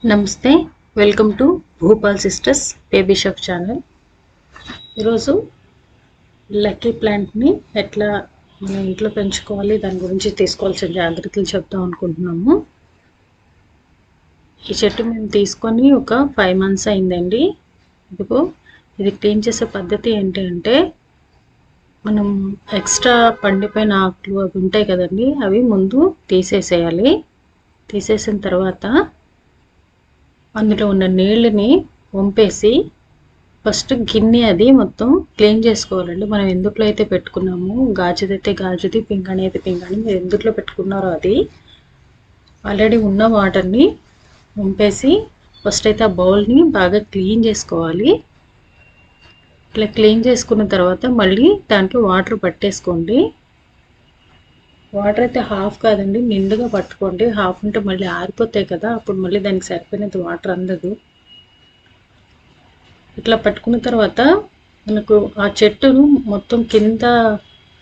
నమస్తే, welcome to Bhupal sisters baby shop channel. ఈరోజు lucky ప్లాంట్ని ఎట్లా మన ఇంట్లో పెంచుకోవాలి, దాని గురించి తీసుకోవాల్సిన జాగ్రత్తలు చెప్తాం అనుకుంటున్నాము. ఈ చెట్టు మేము తీసుకొని ఒక 5 months అయిందండి. ఇదిగో ఇది క్లీన్ చేసే పద్ధతి ఏంటి అంటే, మనం ఎక్స్ట్రా పండిపోయిన ఆకులు అవి ఉంటాయి కదండి, అవి ముందు తీసేసేయాలి. తీసేసిన తర్వాత అందులో ఉన్న నీళ్ళని వంపేసి ఫస్ట్ గిన్నె అది మొత్తం క్లీన్ చేసుకోవాలండి. మనం ఎందుట్లో అయితే పెట్టుకున్నామో, గాజుదైతే గాజుది, పింగాణి అయితే పింగాణి, మీరు ఎందుట్లో పెట్టుకున్నారో అది ఆల్రెడీ ఉన్న వాటర్ని వంపేసి ఫస్ట్ అయితే ఆ బౌల్ని బాగా క్లీన్ చేసుకోవాలి. ఇట్లా క్లీన్ చేసుకున్న తర్వాత మళ్ళీ దాంట్లో వాటర్ పట్టేసుకోండి. వాటర్ అయితే హాఫ్ కాదండి, నిండుగా పట్టుకోండి. హాఫ్ ఉంటే మళ్ళీ ఆరిపోతాయి కదా, అప్పుడు మళ్ళీ దానికి సరిపోయినంత వాటర్ అందదు. ఇట్లా పట్టుకున్న తర్వాత మనకు ఆ చెట్టును మొత్తం కింద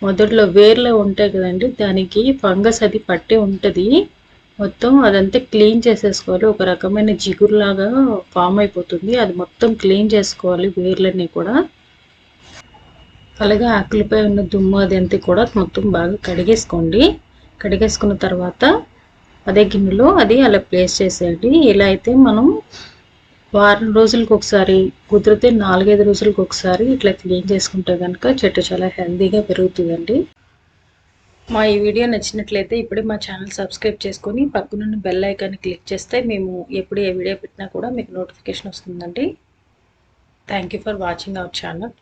మొదట్లో వేర్లో ఉంటాయి కదండి, దానికి ఫంగస్ అది పట్టి ఉంటుంది. మొత్తం అదంతా క్లీన్ చేసేసుకోవాలి. ఒక రకమైన జిగురులాగా ఫామ్ అయిపోతుంది, అది మొత్తం క్లీన్ చేసుకోవాలి వేర్లన్నీ కూడా. అలాగే ఆకులపై ఉన్న దుమ్ము అదంతా కూడా మొత్తం బాగా కడిగేసుకోండి. కడిగేసుకున్న తర్వాత అదే గిన్నెలో అది అలా ప్లేస్ చేసేయండి. ఇలా అయితే మనం వారం రోజులకు ఒకసారి, కుదిరితే 4-5 రోజులకు ఒకసారి ఇట్లా క్లీన్ చేసుకుంటే కనుక చెట్టు చాలా హెల్తీగా పెరుగుతుందండి. మా ఈ వీడియో నచ్చినట్లయితే ఇప్పుడే మా ఛానల్ సబ్స్క్రైబ్ చేసుకొని పక్కనున్న బెల్ ఐకాన్ని క్లిక్ చేస్తే మేము ఎప్పుడు ఏ వీడియో పెట్టినా కూడా మీకు నోటిఫికేషన్ వస్తుందండి. Thank you for watching our channel.